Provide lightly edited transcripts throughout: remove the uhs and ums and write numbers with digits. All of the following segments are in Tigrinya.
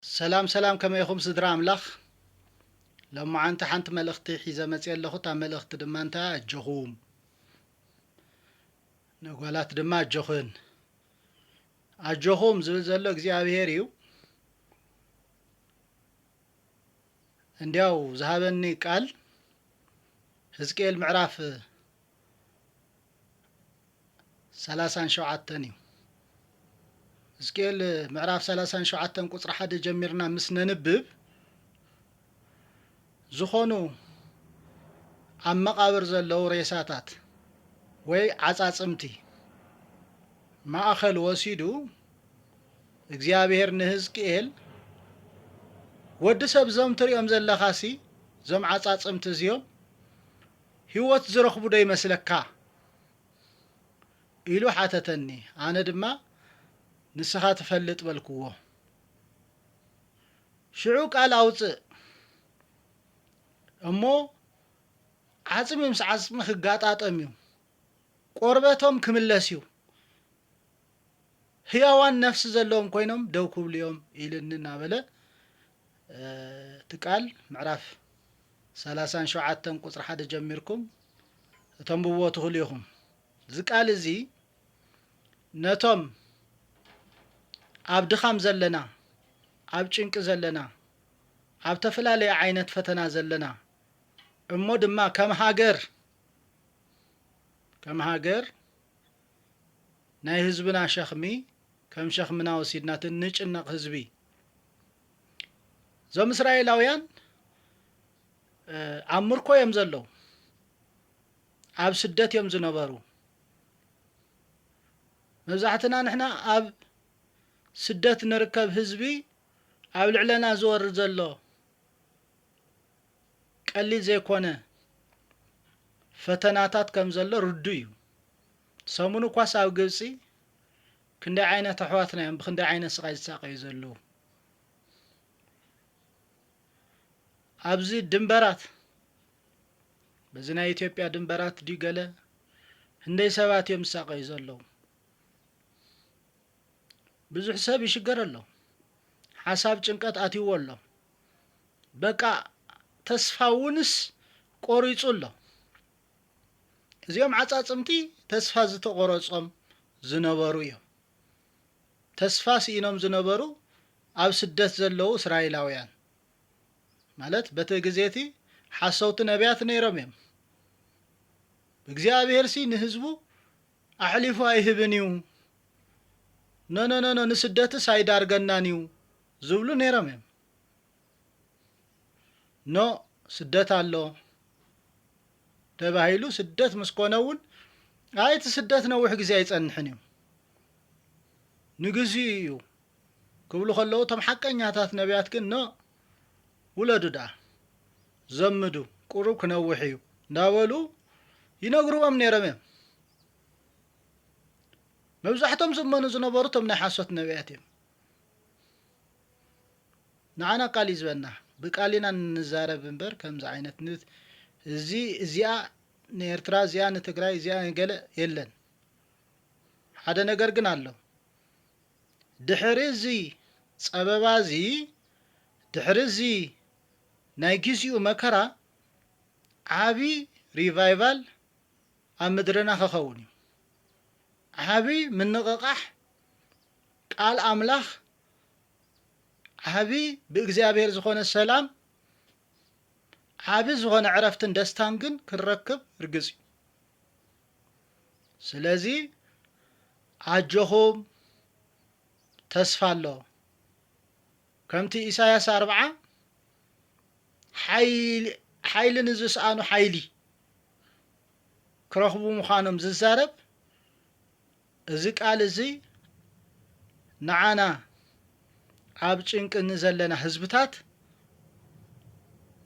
سلام سلام كما يخم صدر أملاخ لما أنت حنت ملختي حيزة متي اللي خط ملخت دم أنت الجخوم نقولات دم الجخون الجخوم زلزلك زي أبيريو عنديو ذهبني قال حزقيل معرف 37 حزقيل معرف 37 قصر حد جميرنا مسننبب زخونو عم مقابر زلو ريساتات ወይ ዓጻጽምቲ ማእኸል ወሲዱ እግዚአብሔር ንሕዝቅኤል ወዲ ሰብ ዞም ትሪኦም ዘለኻሲ ዞም ዓጻጽምቲ እዚኦም ህይወት ዝረኽቡ ዶ ይመስለካ ኢሉ ሓተተኒ ኣነ ድማ ንስኻ ትፈልጥ በልክዎ ሽዑ ቃል ኣውፅእ እሞ ዓጽሚ ምስ ዓጽሚ ክጋጣጠም እዩ ቆርበቶም ክምለስዩ ህያዋን ነፍስ ዘለዎም ኮይኖም ደው ክብልዮም ኢልኒ እናበለ ትቃል ምዕራፍ 37 ቁጥር 1 ጀሚርኩም ተንብቦ ትኽእሉ ኢኹም ዝቃል እዚ ነቶም ኣብ ድኻም ዘለና ኣብ ጭንቂ ዘለና ኣብ ተፈላለየ ዓይነት ፈተና ዘለና እሞ ድማ ከም ሃገር ናይ ህዝብና ሸኽሚ ከም ሸኽምና ወሲድና ትንጭነቕ ህዝቢ ዞም እስራኤላውያን ኣብ ምርኮ እዮም ዘለዉ ኣብ ስደት እዮም ዝነበሩ መብዛሕትና ንሕና ኣብ ስደት ንርከብ ህዝቢ ኣብ ልዕለና ዝወርድ ዘሎ ቀሊል ዘይኮነ ፈተናታት ከም ዘሎ ርዱ እዩ ሰሙኑ ኳስ ኣብ ግብፂ ክንደይ ዓይነት ኣሕዋትና እዮም ብክንደይ ዓይነት ስቃይ ዝሳቀዩ ዘለዉ ኣብዚ ድንበራት በዚ ናይ ኢትዮጵያ ድንበራት ዲገለ ህንደይ ሰባት እዮም ዝሳቀዩ ዘለዉ ብዙሕ ሰብ ይሽገር ኣሎ ሓሳብ ጭንቀት ኣትይዎ ኣሎ በቃ ተስፋውንስ ቆሪጹ ኣሎ እዚኦም ዓጻጽምቲ ተስፋ ዝተቆረጾም ዝነበሩ እዮም ተስፋ ሲኢኖም ዝነበሩ ኣብ ስደት ዘለዉ እስራኤላውያን ማለት በቲ ግዜቲ ሓሰውቲ ነቢያት ነይሮም እዮም እግዚአብሔር ሲ ንህዝቡ ኣሕሊፉ ኣይህብን እዩ ኖ ንስደትስ ኣይዳርገናን እዩ ዝብሉ ነይሮም እዮም ኖ ስደት ኣሎ ተባሂሉ ስደት ምስኮነውን ኣይቲ ስደት ነዊሕ ግዜ ኣይጸንሕን እዩ ንግዚ እዩ ክብሉ ከለዉ ቶም ሓቀኛታት ነቢያት ግን ኖ ውለዱ ዳ ዘምዱ ቁሩብ ክነውሕ እዩ እንዳበሉ ይነግርዎም ነይሮም እዮም መብዛሕቶም ዝመኑ ዝነበሩ ቶም ናይ ሓሶት ነቢያት እዮም ንዓና ቃል ይዝበና ብቃሊና ንዛረብ እምበር ከምዚ ዓይነት እዚኣ ንኤርትራ እዚኣ ንትግራይ እዚኣ ገለ የለን ሓደ ነገር ግን ኣሎ ድሕሪ እዚ ፀበባ እዚ ድሕሪ እዚ ናይ ግዚኡ መከራ ዓቢ ሪቫይቫል ኣብ ምድርና ክኸውን እዩ ዓቢ ምንቕቓሕ ቃል ኣምላኽ ዓቢ ብእግዚአብሔር ዝኾነ ሰላም ዓቢ ዝኾነ ዕረፍትን ደስታን ግን ክረክብ ርግጽ እዩ ስለዚ ኣጆኹም ተስፋ ኣሎ ከምቲ ኢሳያስ 40 ሓይሊ ንዝሰኣኑ ሓይሊ ክረኽቡ ምዃኖም ዝዛረብ እዚ ቃል እዚ ንዓና ኣብ ጭንቂ ንዘለና ህዝብታት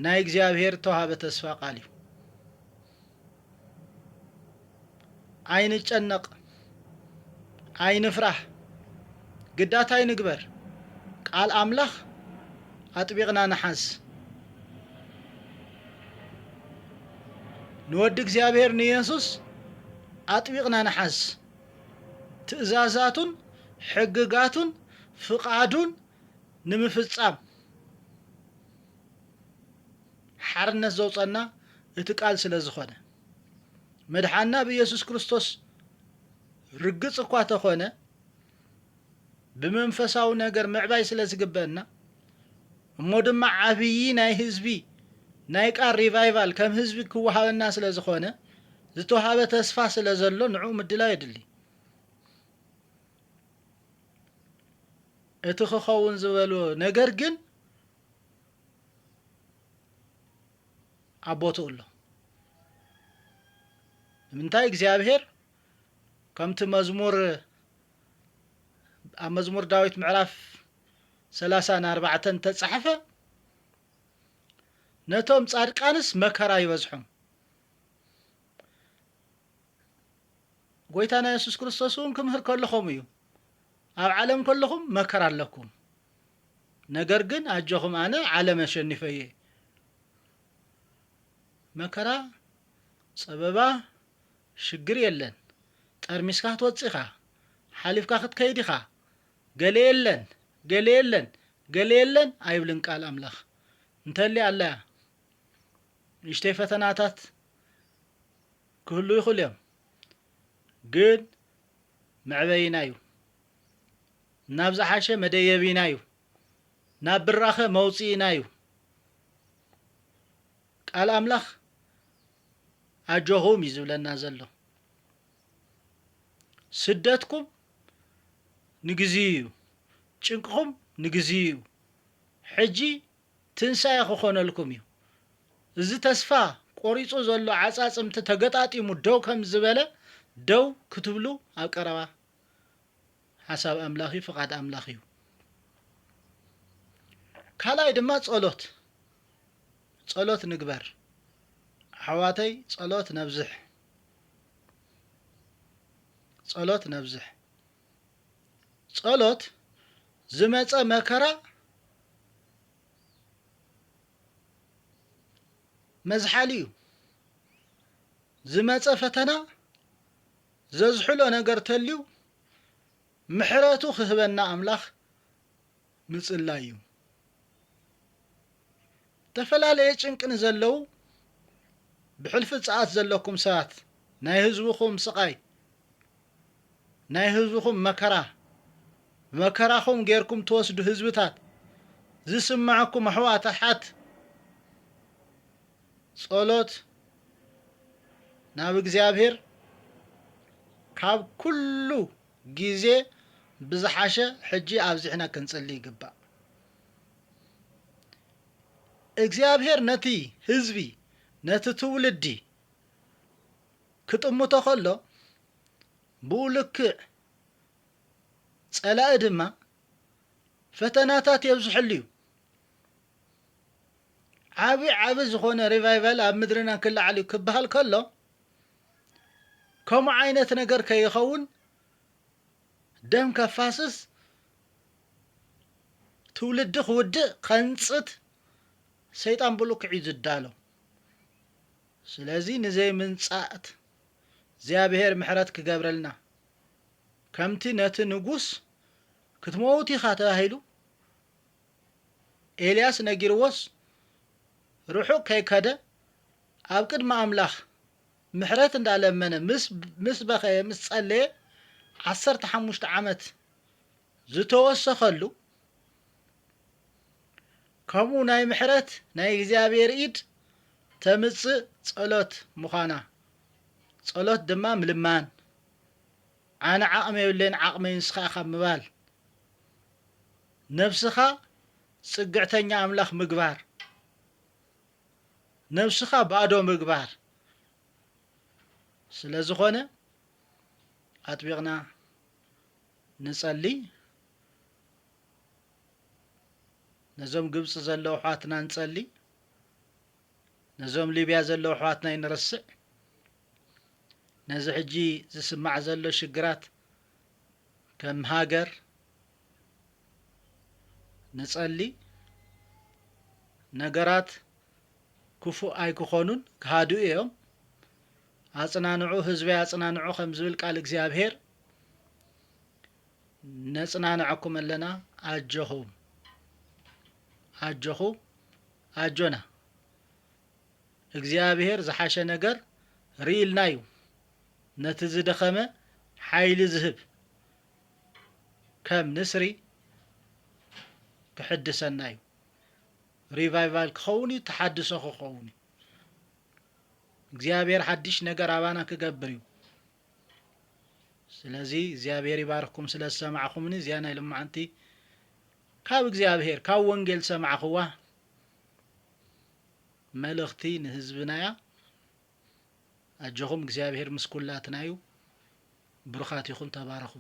ናይ እግዚአብሔር ተዋሃበ ተስፋ ቃል እዩ ኣይንጨነቕ ኣይንፍራህ ግዳት ኣይንግበር ቃል ኣምላኽ ኣጥቢቕና ንሓዝ ንወዲ እግዚአብሔር ንኢየሱስ ኣጥቢቕና ንሓዝ ትእዛዛቱን ሕግጋቱን ፍቃዱን ንምፍጻም ሓርነት ዘውፀና እቲ ቃል ስለ ዝኾነ መድሓና ብኢየሱስ ክርስቶስ ርግጽ እኳ ተኾነ ብመንፈሳዊ ነገር ምዕባይ ስለ ዝግበአና እሞ ድማ ዓብዪ ናይ ህዝቢ ናይ ቃል ሪቫይቫል ከም ህዝቢ ክወሃበና ስለ ዝኾነ ዝተውሃበ ተስፋ ስለ ዘሎ ንዑ ምድላው የድሊ እቲ ክኸውን ዝበልዎ ነገር ግን ኣቦቱ ኣሎ ምንታይ እግዚአብሔር ከምቲ መዝሙር ዳዊት ምዕራፍ 34 ተጻሕፈ ነቶም ጻድቃንስ መከራ ይበዝሖም ጎይታና ኢየሱስ ክርስቶስ ክምህር ከለኹም እዩ ኣብ ዓለም ከለኹም መከራ ኣለኩም ነገር ግን ኣጆኹም ኣነ ዓለም ኣሸኒፈየ መከራ ጸበባ ሽግር የለን ጠርሚስካ ትወጽኻ ሓሊፍካ ክትከይድ ኢኻ ገለ የለን ኣይብልን ቃል ኣምላኽ እንተሊ ኣላ ንእሽተይ ፈተናታት ክህሉ ይኽእሉ እዮም ግን መዕበይና እዩ ናብ ዝሓሸ መደየቢና እዩ ናብ ብራኸ መውፂእና እዩ ቃል ኣምላኽ ኣጆኹም እዩ ዝብለና ዘሎ ስደትኩም ንግዚኡ እዩ ጭንቅኹም ንግዚኡ እዩ ሕጂ ትንሣኤ ክኾነልኩም እዩ እዚ ተስፋ ቆሪጹ ዘሎ ዓጻጽምቲ ተገጣጢሙ ደው ከም ዝበለ ደው ክትብሉ ኣብ ቀረባ ሓሳብ ኣምላኽ እዩ ፍቓድ ኣምላኽ እዩ ካልኣይ ድማ ጸሎት ንግበር ኣሕዋተይ ጸሎት ነብዝሕ ጸሎት ዝመጸ መከራ መዝሓሊ እዩ ዝመጸ ፈተና ዘዝሕሎ ነገር ተልዩ ምሕረቱ ክህበና ኣምላኽ ምጽላይ እዩ ተፈላለየ ጭንቅን ዘለው ብሕልፊ ጸኣት ዘለኩም ሰባት ናይ ህዝብኹም ስቃይ ናይ ህዝብኹም መከራኹም ጌርኩም ትወስዱ ህዝብታት ዝስማዓኩም ኣሕዋታት ጸሎት ናብ እግዚአብሔር ካብ ኩሉ ጊዜ ብዝሓሸ ሕጂ ኣብዚሕና ክንጸልይ ይግባእ እግዚአብሔር ነቲ ህዝቢ ነቲ ትውልዲ ክጥምቶ ከሎ ብኡልክዕ ጸላኢ ድማ ፈተናታት የብዝሕሉ እዩ ዓብ ዝኾነ ሪቫይቫል ኣብ ምድርና ክለዓል እዩ ክበሃል ከሎ ከምኡ ዓይነት ነገር ከይኸውን ደም ከፋስስ ትውልዲ ክውድእ ከንጽት ሰይጣን ብሉክዕ እዩ ዝዳሎ ስለዚ ንዘይ ምንጻእት እግዚአብሔር ምሕረት ክገብረልና ከምቲ ነቲ ንጉስ ክትሞት ኢኻ ተባሂሉ ኤልያስ ነጊርዎስ ርሑቕ ከይከደ ኣብ ቅድሚ ኣምላኽ ምሕረት እንዳለመነ ምስ በኸየ ምስ ጸለየ 15 ዓመት ዝተወሰኸሉ ከምኡ ናይ ምሕረት ናይ እግዚአብሔር ኢድ ተምጽእ ጸሎት ምዃና ጸሎት ድማ ምልማን ኣነ ዓቕመ የብለይን ዓቕመይ ንስኻ ኢኻ ምባል ነፍስኻ ጽግዕተኛ ኣምላኽ ምግባር ነፍስኻ ባዶ ምግባር ስለ ዝኾነ ኣጥቢቕና ንጸልይ ነዞም ግብጽ ዘለዉ ኣሕዋትና ንጸልይ ነዞም ሊብያ ዘለዉ ኣሕዋትና ይንርስዕ ነዚ ሕጂ ዝስማዕ ዘሎ ሽግራት ከም ሃገር ንጸልይ ነገራት ክፉእ ኣይክኾኑን ክሃድኡ እዮም ኣጽናንዑ ህዝበይ ኣጽናንዑ ከም ዝብል ቃል እግዚአብሔር ነጽናንዐኩም ኣለና ኣጆኹም አጀኹ አጆና እግዚአብሔር ዝሓሸ ነገር ሪኢልና እዩ ነቲ ዝደኸመ ሓይሊ ዝህብ ከም ንስሪ ክሕድሰና እዩ ሪቫይቫል ክኸውን እዩ ተሓድሶ ክኸውን እዩ እግዚአብሔር ሓድሽ ነገር አባና ክገብር እዩ ስለዚ እግዚአብሔር ይባርኩም ስለሰማዕኹምኒ እዚኣ ናይ ልማዓንቲ ካብ እግዚአብሔር ካብ ወንጌል ሰማዕኹዋ መልእኽቲ ንህዝብናያ አጀኹም እግዚአብሔር ምስ ኩላትና እዩ ብሩኻት ይኹን ተባረኹ